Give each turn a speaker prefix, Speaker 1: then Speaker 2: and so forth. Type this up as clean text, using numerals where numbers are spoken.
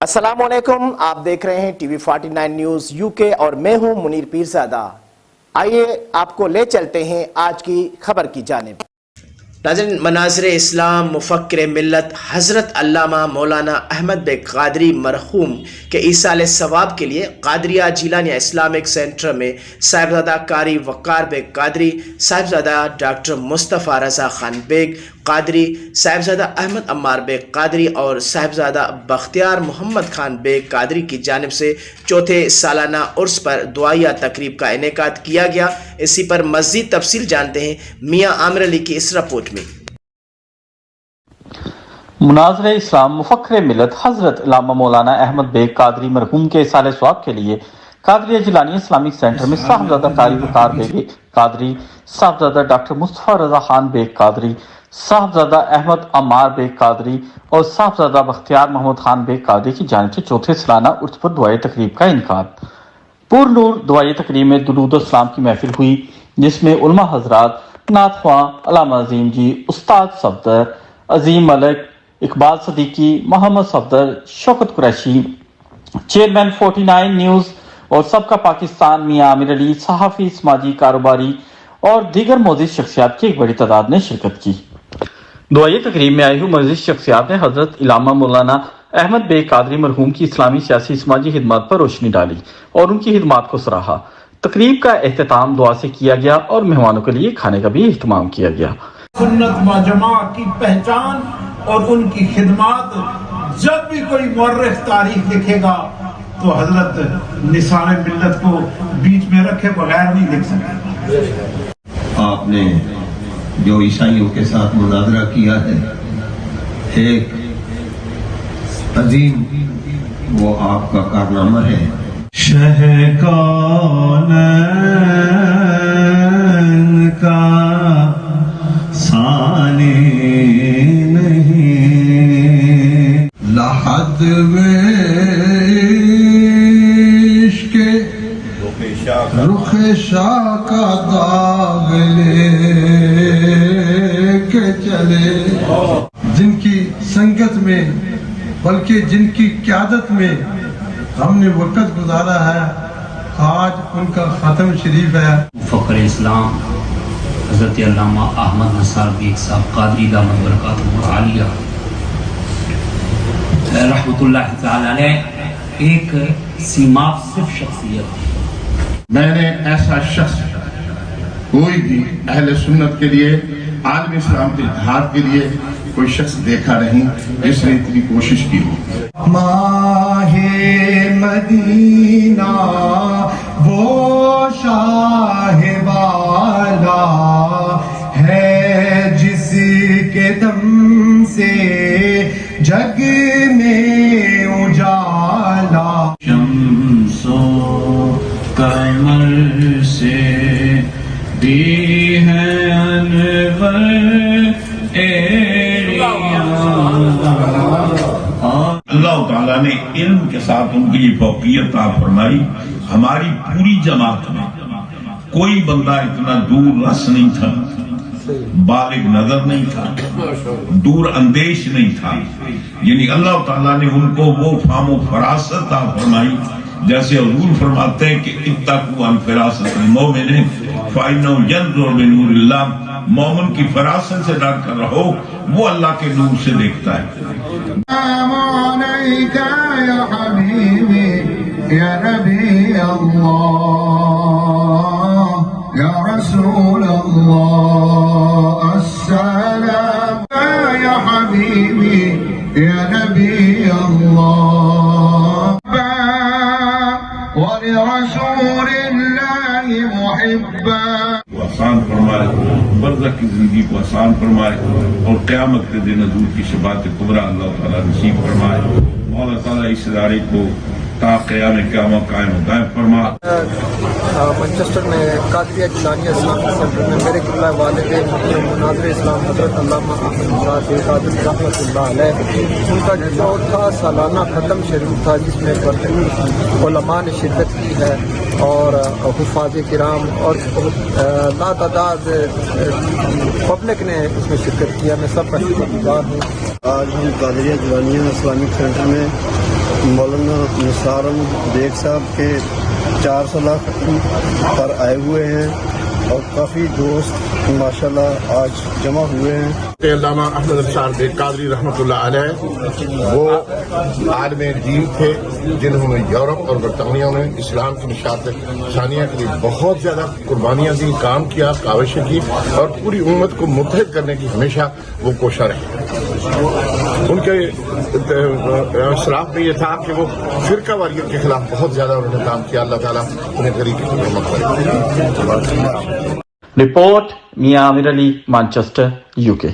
Speaker 1: السلام علیکم، آپ دیکھ رہے ہیں ٹی وی 49 نیوز UK اور میں ہوں منیر پیرزادہ۔ آئیے آپ کو لے چلتے ہیں آج کی خبر کی جانب۔ ناظرین، مناظر اسلام مفکر ملت حضرت علامہ مولانا احمد بیگ قادری مرحوم کے ایصال ثواب کے لیے قادریہ جیلانیہ اسلامک سینٹر میں صاحبزادہ قاری وقار بیگ قادری، صاحبزادہ ڈاکٹر مصطفیٰ رضا خان بیگ قادری، صاحبزادہ احمد عمار بیگ قادری اور صاحبزادہ بختیار محمد خان بیگ قادری کی جانب سے چوتھے سالانہ عرس پر دعائیہ تقریب کا انعقاد کیا گیا۔ اسی پر مزید تفصیل جانتے ہیں میاں عامر علی کی اس رپورٹ میں۔
Speaker 2: مناظر اسلام مفکر ملت حضرت علامہ مولانا احمد بیگ قادری مرحوم کے ایصال ثواب کے لیے قادریہ جیلانیہ اسلامک سینٹر میں صاحبزادہ قاری وقار بیگ قادری، صاحبزادہ ڈاکٹر مصطفیٰ رضا خان بیگ قادری، صاحبزادہ احمد عمار بیگ قادری اور صاحبزادہ بختیار محمد خان بیگ قادری کی جانب سے چوتھے سالانہ عرس پر دعائیہ تقریب کا انعقاد۔ پر نور دعائیہ تقریب میں درود و سلام کی محفل ہوئی، جس میں علماء حضرات، نعت خواں علامہ عظیم جی، استاد صفدر، عظیم ملک، اقبال صدیقی، محمد صفدر، شوکت قریشی، چیئرمین 49 نیوز اور سابقہ پاکستان میاں عامر علی، صحافی، سماجی کاروباری اور دیگر معزز شخصیات کی ایک بڑی تعداد نے شرکت کی۔ دعائیہ تقریب میں آئی ہوئی معزز شخصیات نے حضرت علامہ مولانا احمد بیگ قادری مرحوم کی اسلامی سیاسی سماجی خدمات پر روشنی ڈالی اور ان کی خدمات کو سراہا۔ تقریب کا اختتام دعا سے کیا گیا اور مہمانوں کے لیے کھانے کا بھی اہتمام کیا گیا۔
Speaker 3: سنت و جماعت کی پہچان اور ان کی خدمات، جب بھی کوئی مورخ تاریخ لکھے گا تو حضرت نثار ملت کو بیچ میں رکھے بغیر نہیں لکھ سکتے۔
Speaker 4: آپ نے جو عیسائیوں کے ساتھ مناظرہ کیا ہے، ایک عظیم وہ آپ کا کارنامہ ہے۔
Speaker 5: شہ کونین کا ثانی نہیں،
Speaker 4: لحد عشق رخ شاہ کا داغ لے کے چلے،
Speaker 5: جن کی سنگت میں بلکہ جن کی قیادت میں ہم نے وقت گزارا ہے، آج ان کا ختم شریف ہے۔
Speaker 6: مفکر اسلام حضرت علامہ احمد نثار بیگ صاحب قادری دامت برکاتہ عالیہ رحمۃ اللہ تعالی علیہ ایک سیماب صرف شخصیت تھی۔
Speaker 7: میں نے ایسا شخص کوئی بھی اہل سنت کے لیے، عالم اسلام کے اتحاد کے لیے کوئی شخص دیکھا نہیں جس نے اتنی کوشش کی ہو۔
Speaker 5: ماہ مدینہ وہ شاہ والا ہے جس کے دم سے جگ میں اجالا،
Speaker 6: شمس و قمر سے دی ہے انور
Speaker 3: اللہ تعالیٰ نے علم کے ساتھ ان کی یہ فوقیت عطا فرمائی۔ ہماری پوری جماعت میں کوئی بندہ اتنا دور رس نہیں تھا، بالغ نظر نہیں تھا، دور اندیش نہیں تھا، یعنی اللہ تعالیٰ نے ان کو وہ فہم و فراست عطا فرمائی، جیسے حضور فرماتے ہیں کہ اتقوا عن فراست المومن فإنه ينظر بنور اللہ، مومن کی فراست سے ڈر کر رہو، وہ اللہ کے نور سے دیکھتا ہے۔
Speaker 5: السلام علیکہ یا حبیبی یا نبی اللہ یا رسول اللہ، السلام یا حبیبی یا نبی اللہ ولرسول اللہ محبا۔
Speaker 3: آسان فرمائے، برزخ کی زندگی کو آسان فرمائے اور قیامت کے دن حضور کی شفاعت کبریٰ اللہ تعالیٰ نصیب فرمائے۔ مولا تعالیٰ اس ادارے کو تا قیام قیامت قائم و دائم فرما۔
Speaker 8: مانچسٹر میں قادریہ جیلانیہ اسلامک سینٹر میں میرے قبلہ والد مناظر اسلام حضرت علامہ احمد نثار بیگ قادری رحمۃ اللہ علیہ، ان کا چوتھا سالانہ ختم شریف تھا، جس میں بھرپور علماء نے شرکت کی ہے اور حفاظ کرام اور لاتعداد پبلک نے اس میں شرکت کیا۔ میں سب کا شکر گزار ہوں۔
Speaker 9: آج ہم قادریہ جیلانیہ اسلامک سینٹر میں نثار بیگ صاحب کے 4 سالہ پر آئے ہوئے ہیں اور کافی دوست ماشاءاللہ آج جمع ہوئے ہیں.
Speaker 7: علامہ احمد نثار بیگ قادری رحمۃ اللہ علیہ وہ عالم دین تھے جنہوں نے یورپ اور برطانیہ میں اسلام کی نشاط ثانیہ کے لیے بہت زیادہ قربانیاں دی، کام کیا، کاوشیں کی اور پوری امت کو متحد کرنے کی ہمیشہ وہ کوشاں رہے. ان کے اصلاف میں یہ تھا کہ وہ فرقہ واریت کے خلاف بہت زیادہ انہوں نے کام کیا. اللہ تعالیٰ انہیں طریقے کی رحمت کرے.
Speaker 2: رپورٹ میاں عامر علی، مانچسٹر، UK.